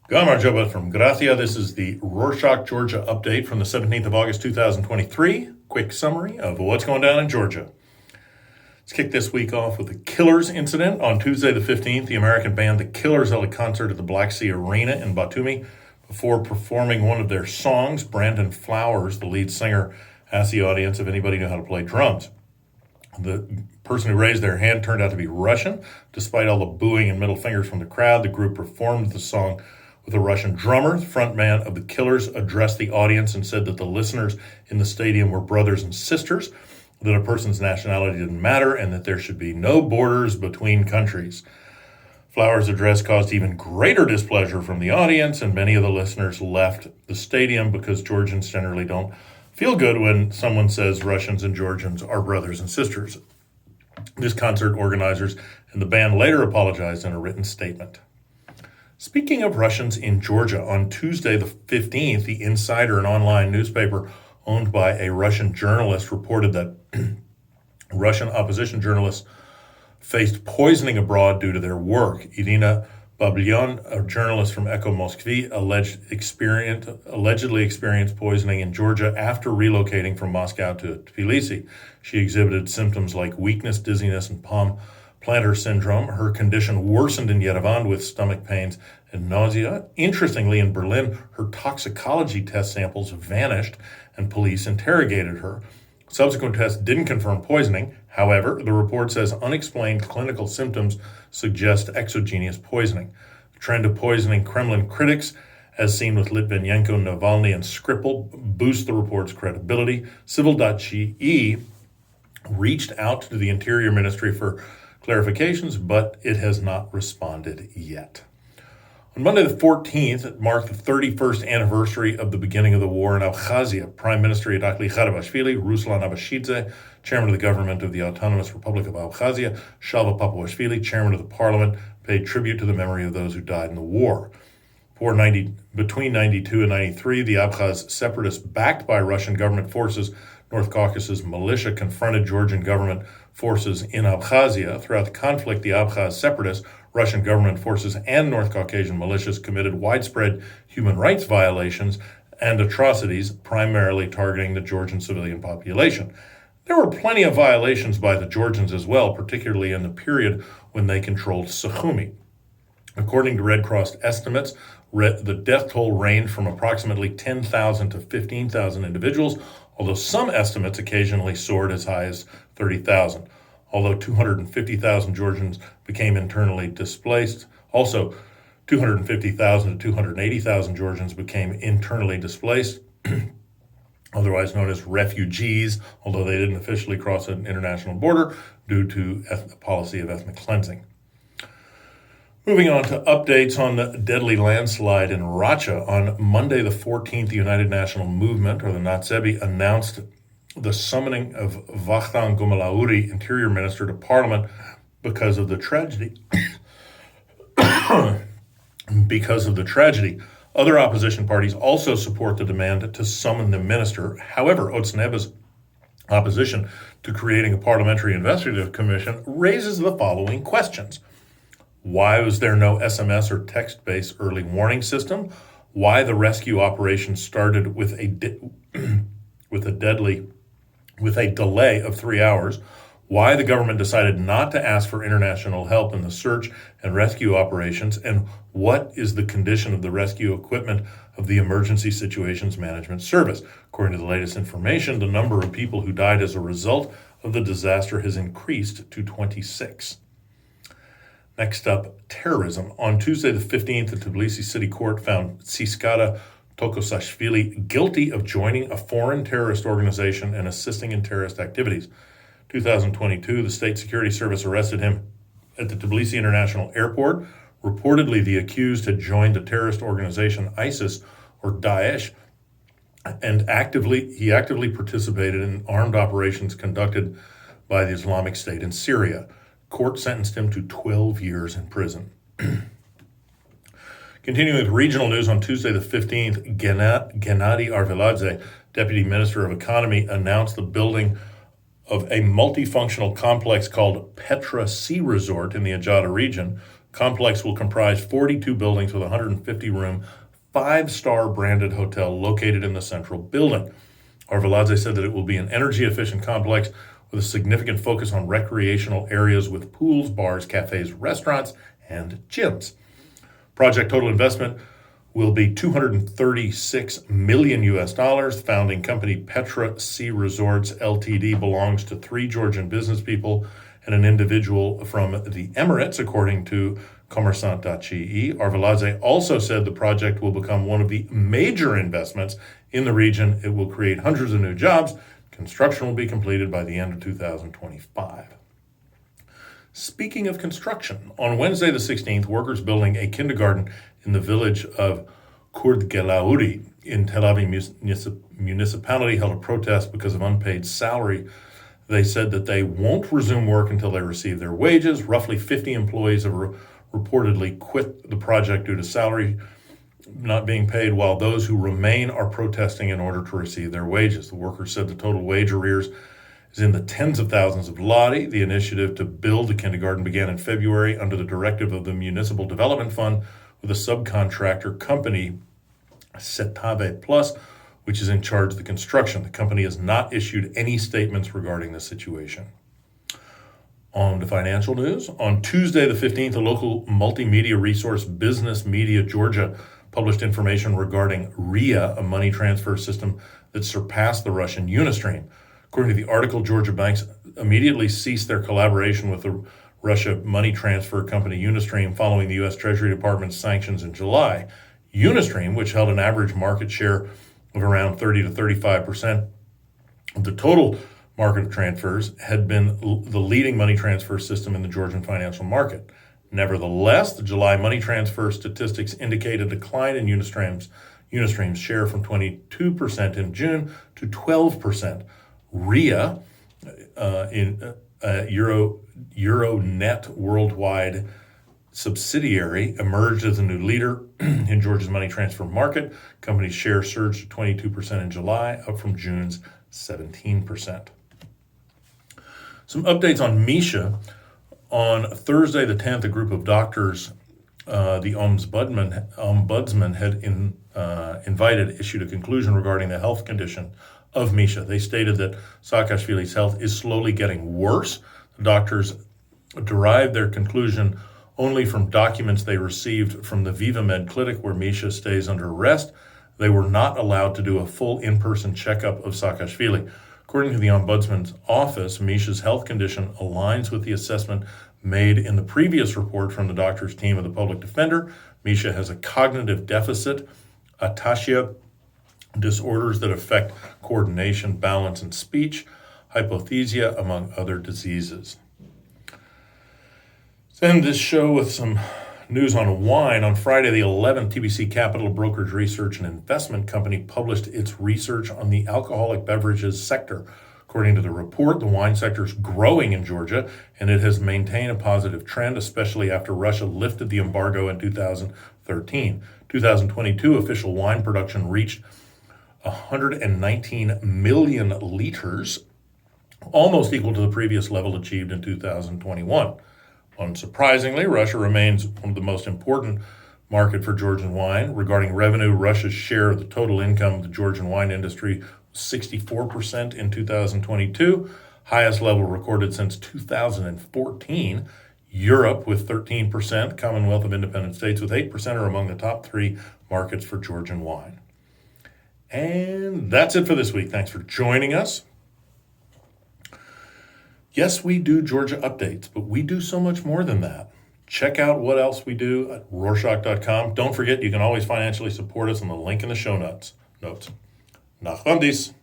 Gamar Joba from Gracia. This is the Rorshok, Georgia update from the 17th of August, 2023. Quick summary of what's going down in Georgia. Let's kick this week off with the Killers incident. On Tuesday the 15th, the American band The Killers held a concert at the Black Sea Arena in Batumi. Before performing one of their songs, Brandon Flowers, the lead singer, asked the audience if anybody knew how to play drums. The person who raised their hand turned out to be Russian. Despite all the booing and middle fingers from the crowd, the group performed the song with a Russian drummer. The frontman of the Killers addressed the audience and said that the listeners in the stadium were brothers and sisters, that a person's nationality didn't matter, and that there should be no borders between countries. Flowers' address caused even greater displeasure from the audience, and many of the listeners left the stadium because Georgians generally don't feel good when someone says Russians and Georgians are brothers and sisters. This concert organizers and the band later apologized in a written statement. Speaking of Russians in Georgia, on Tuesday the 15th, the Insider, an online newspaper owned by a Russian journalist, reported that Russian opposition journalists faced poisoning abroad due to their work. Irina Bablyan, a journalist from Echo Moskvi, allegedly experienced poisoning in Georgia after relocating from Moscow to Tbilisi. She exhibited symptoms like weakness, dizziness, and palm plantar syndrome. Her condition worsened in Yerevan with stomach pains and nausea. Interestingly, in Berlin, her toxicology test samples vanished and police interrogated her. Subsequent tests didn't confirm poisoning. However, the report says unexplained clinical symptoms suggest exogenous poisoning. The trend of poisoning Kremlin critics, as seen with Litvinenko, Navalny, and Skripal, boosts the report's credibility. Civil.ge reached out to the Interior Ministry for clarifications, but it has not responded yet. On Monday the 14th, it marked the 31st anniversary of the beginning of the war in Abkhazia. Prime Minister Irakli Kharibashvili, Ruslan Abashidze, chairman of the government of the Autonomous Republic of Abkhazia, Shalva Papuashvili, chairman of the parliament, paid tribute to the memory of those who died in the war. Between 92 and 93, the Abkhaz separatists backed by Russian government forces, North Caucasus militia, confronted Georgian government forces in Abkhazia. Throughout the conflict, the Abkhaz separatists, Russian government forces, and North Caucasian militias committed widespread human rights violations and atrocities, primarily targeting the Georgian civilian population. There were plenty of violations by the Georgians as well, particularly in the period when they controlled Sukhumi. According to Red Cross estimates, the death toll ranged from approximately 10,000 to 15,000 individuals, although some estimates occasionally soared as high as 30,000. Although 250,000 Georgians became internally displaced, also 250,000 to 280,000 Georgians became internally displaced, otherwise known as refugees, although they didn't officially cross an international border due to a policy of ethnic cleansing. Moving on to updates on the deadly landslide in Racha. On Monday the 14th, the United National Movement, or the Natsebi, announced the summoning of Vakhtang Gumalauri, Interior Minister, to Parliament because of the tragedy. Other opposition parties also support the demand to summon the minister. However, Otsneba's opposition to creating a parliamentary investigative commission raises the following questions. Why was there no SMS or text-based early warning system? Why the rescue operation started with a delay of 3 hours? Why the government decided not to ask for international help in the search and rescue operations? And what is the condition of the rescue equipment of the Emergency Situations Management Service? According to the latest information, the number of people who died as a result of the disaster has increased to 26. Next up, terrorism. On Tuesday the 15th, the Tbilisi City Court found Tsiskara Tokhosashvili guilty of joining a foreign terrorist organization and assisting in terrorist activities. 2022, the State Security Service arrested him at the Tbilisi International Airport. Reportedly, the accused had joined the terrorist organization ISIS, or Daesh, and he actively participated in armed operations conducted by the Islamic State in Syria. Court sentenced him to 12 years in prison. Continuing with regional news, on Tuesday the 15th, Gennady Arveladze, Deputy Minister of Economy, announced the building of a multifunctional complex called Petra Sea Resort in the Ajata region. Complex will comprise 42 buildings with a 150-room, five-star branded hotel located in the central building. Arveladze said that it will be an energy-efficient complex with a significant focus on recreational areas with pools, bars, cafes, restaurants, and gyms. Project total investment will be $236 million US. The founding company Petra Sea Resorts Ltd belongs to three Georgian business people and an individual from the Emirates, according to Commerçant.ge. Arveladze also said the project will become one of the major investments in the region. It will create hundreds of new jobs. Construction will be completed by the end of 2025. Speaking of construction, on Wednesday the 16th, workers building a kindergarten in the village of Kurdgelauri in Tel Aviv municipality held a protest because of unpaid salary. They said that they won't resume work until they receive their wages. Roughly 50 employees have reportedly quit the project due to salary not being paid, while those who remain are protesting in order to receive their wages. The workers said the total wage arrears is in the tens of thousands of lari. The initiative to build the kindergarten began in February under the directive of the Municipal Development Fund with a subcontractor company, Setave Plus, which is in charge of the construction. The company has not issued any statements regarding the situation. On to financial news. On Tuesday the 15th, a local multimedia resource, Business Media Georgia, published information regarding RIA, a money transfer system that surpassed the Russian Unistream. According to the article, Georgia banks immediately ceased their collaboration with the Russia money transfer company Unistream following the U.S. Treasury Department's sanctions in July. Unistream, which held an average market share of around 30 to 35% of the total market of transfers, had been the leading money transfer system in the Georgian financial market. Nevertheless, the July money transfer statistics indicate a decline in Unistream's share from 22% in June to 12%. RIA, Euronet worldwide subsidiary, emerged as a new leader in Georgia's money transfer market. Company's share surged to 22% in July, up from June's 17%. Some updates on Misha. On Thursday the 10th, a group of doctors, the ombudsman had issued a conclusion regarding the health condition of Misha. They stated that Saakashvili's health is slowly getting worse. The doctors derived their conclusion only from documents they received from the VivaMed clinic where Misha stays under arrest. They were not allowed to do a full in-person checkup of Saakashvili. According to the Ombudsman's office, Misha's health condition aligns with the assessment made in the previous report from the doctor's team of the public defender. Misha has a cognitive deficit, ataxia, disorders that affect coordination, balance, and speech, hypothesia, among other diseases. Let's end this show with some news on wine. On Friday the 11th, TBC Capital Brokerage Research and Investment Company published its research on the alcoholic beverages sector. According to the report, the wine sector is growing in Georgia, and it has maintained a positive trend, especially after Russia lifted the embargo in 2013. 2022 official wine production reached 119 million liters, almost equal to the previous level achieved in 2021. Unsurprisingly, Russia remains one of the most important market for Georgian wine. Regarding revenue, Russia's share of the total income of the Georgian wine industry was 64% in 2022, highest level recorded since 2014. Europe with 13%, Commonwealth of Independent States with 8% are among the top three markets for Georgian wine. And that's it for this week. Thanks for joining us. Yes, we do Georgia updates, but we do so much more than that. Check out what else we do at Rorshok.com. Don't forget, you can always financially support us on the link in the show notes. Nachlandis.